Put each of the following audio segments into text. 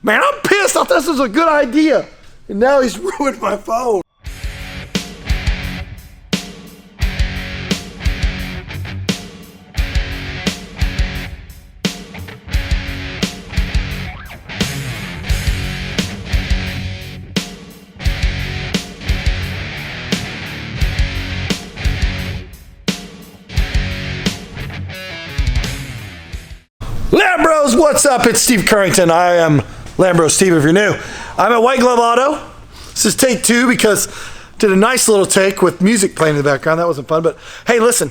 Man, I'm pissed. I thought this was a good idea. And now he's ruined my phone. Lambros, what's up? It's Steve Currington. I am Lambro Steve if you're new. I'm at White Glove Auto. This is take 2 because did a nice little take with music playing in the background. That wasn't fun, but hey, listen.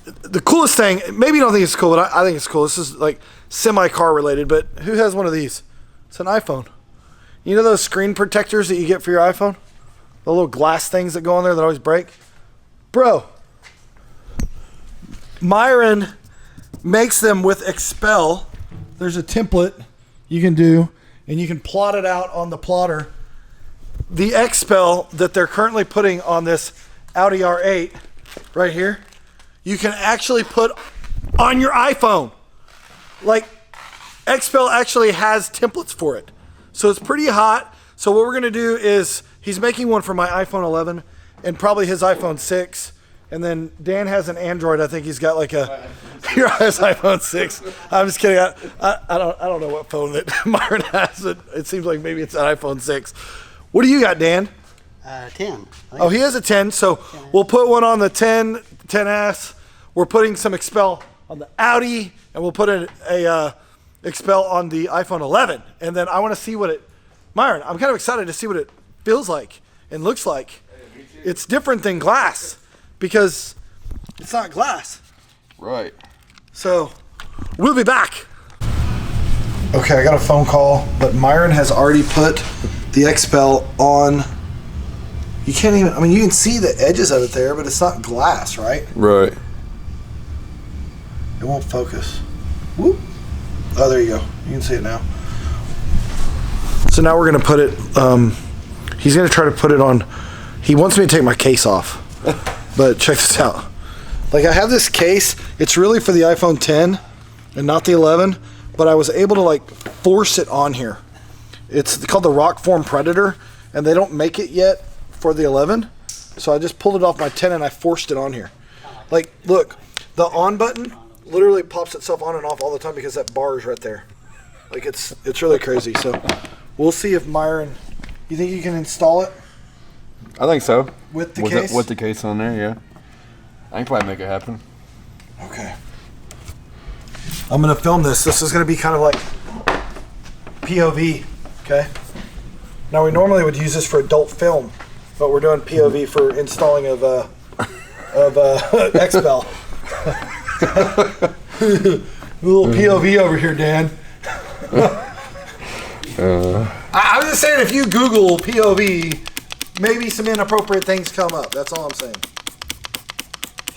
The coolest thing, maybe you don't think it's cool, but I think it's cool. This is like semi-car related, but who has one of these? It's an iPhone. You know those screen protectors that you get for your iPhone? The little glass things that go on there that always break? Bro, Myron makes them with Xpel. There's a template you can do, and you can plot it out on the plotter. The Xpel that they're currently putting on this Audi R8 right here, you can actually put on your iPhone. Like, Xpel actually has templates for it. So it's pretty hot. So what we're gonna do is, he's making one for my iPhone 11 and probably his iPhone 6. And then Dan has an Android. I think he's got like a your has iPhone 6. I'm just kidding. I don't know what phone that Myron has. It seems like maybe it's an iPhone 6. What do you got, Dan? 10. Oh, he has a 10. So we'll put one on the 10, 10S. We're putting some Xpel on the Audi, and we'll put a Xpel on the iPhone 11. And then I want to see what it. Myron, I'm kind of excited to see what it feels like and looks like. It's different than glass. Because it's not glass. Right. So, we'll be back. Okay, I got a phone call, but Myron has already put the Xpel on. You can't even, I mean, you can see the edges of it there, but it's not glass, right? Right. It won't focus. Whoop. Oh, there you go. You can see it now. So now we're going to put it, he's going to try to put it on, he wants me to take my case off. But check this out. Like, I have this case. It's really for the iPhone 10 and not the 11, but I was able to like force it on here. It's called the Rockform Predator, and they don't make it yet for the 11. So I just pulled it off my 10 and I forced it on here. Like, look, the on button literally pops itself on and off all the time because that bar is right there. Like, it's really crazy. So we'll see if Myron, you think you can install it? I think so. With the case? With the case on there, yeah. I can probably make it happen. Okay. I'm going to film this. This is going to be kind of like POV, okay? Now, we normally would use this for adult film, but we're doing POV for installing of Xpel. A little POV over here, Dan. I was just saying, if you Google POV, maybe some inappropriate things come up. That's all I'm saying.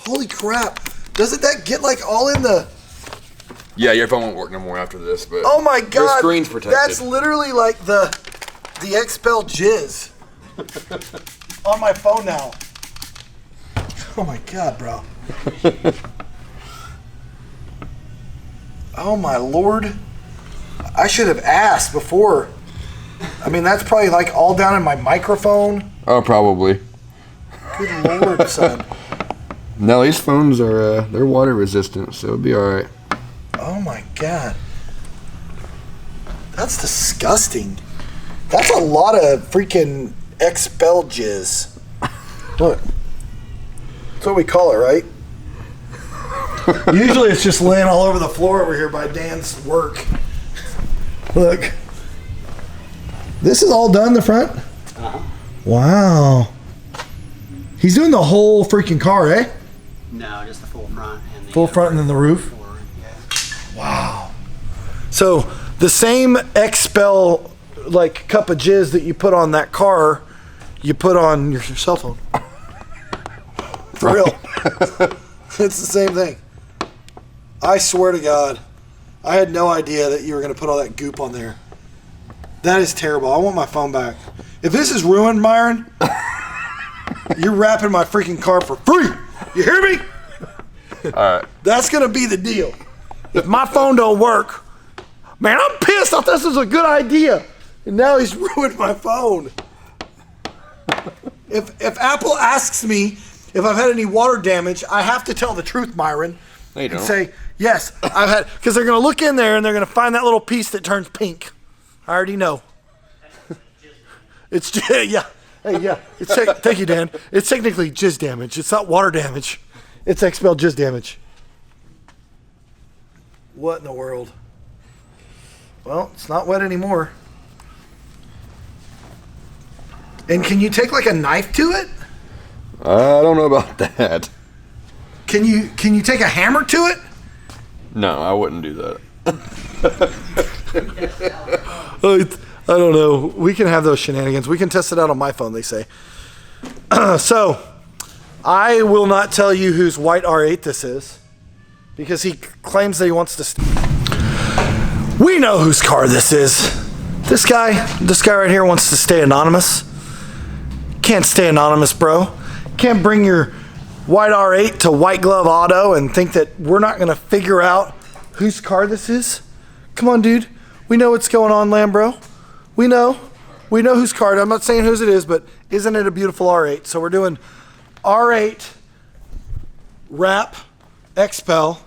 Holy crap. Doesn't that get like all in the... Yeah, your phone won't work no more after this, but... Oh my God. Your screen's protected. That's literally like the Xpel jizz on my phone now. Oh my God, bro. Oh my Lord. I should have asked before. I mean, that's probably like all down in my microphone. Oh, probably. Good Lord, son. No, these phones are, they're water resistant, so it'll be alright. Oh my God. That's disgusting. That's a lot of freaking Xpel jizz. Look. That's what we call it, right? Usually it's just laying all over the floor over here by Dan's work. Look. This is all done in the front? Uh-huh. Wow. He's doing the whole freaking car, eh? No, just the full front. And the Full front and then the roof? forward, yeah. Wow. So the same Xpel like cup of jizz that you put on that car, you put on your cell phone. For real. It's the same thing. I swear to God, I had no idea that you were going to put all that goop on there. That is terrible. I want my phone back. If this is ruined, Myron, you're wrapping my freaking car for free. You hear me? All right. That's going to be the deal. If my phone don't work, man, I'm pissed. just thought this was a good idea. And now he's ruined my phone. If Apple asks me if I've had any water damage, I have to tell the truth, Myron. No, you and don't. say, yes, I've had, because they're going to look in there and they're going to find that little piece that turns pink. I already know. It's, yeah. Hey, yeah. Thank you, Dan. It's technically jizz damage. It's not water damage. It's Xpel jizz damage. What in the world? Well, it's not wet anymore. And can you take like a knife to it? I don't know about that. Can you take a hammer to it? No, I wouldn't do that. I don't know. We can have those shenanigans. We can test it out on my phone, they say. So, I will not tell you whose white R8 this is because he claims that he wants to. We know whose car this is. This guy right here wants to stay anonymous. Can't stay anonymous, bro. Can't bring your white R8 to White Glove Auto and think that we're not going to figure out whose car this is. Come on, dude. We know what's going on, Lambro. We know whose car. I'm not saying whose it is, but isn't it a beautiful R8? So we're doing R8 wrap Xpel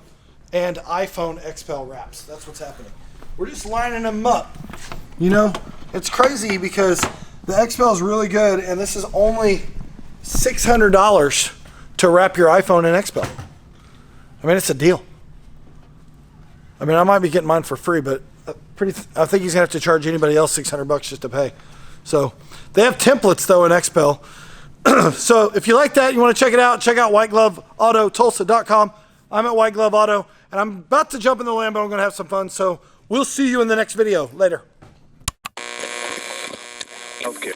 and iPhone Xpel wraps. That's what's happening. We're just lining them up. You know, it's crazy because the Xpel is really good, and this is only $600 to wrap your iPhone in Xpel. I mean, it's a deal. I mean, I might be getting mine for free, but I think he's gonna have to charge anybody else $600 just to pay. So they have templates though in Xpel. So if you like that, you want to check it out, check out whitegloveauto.tulsa.com. I'm at White Glove Auto, and I'm about to jump in the Lambo. I'm gonna have some fun. So we'll see you in the next video. Later. Okay.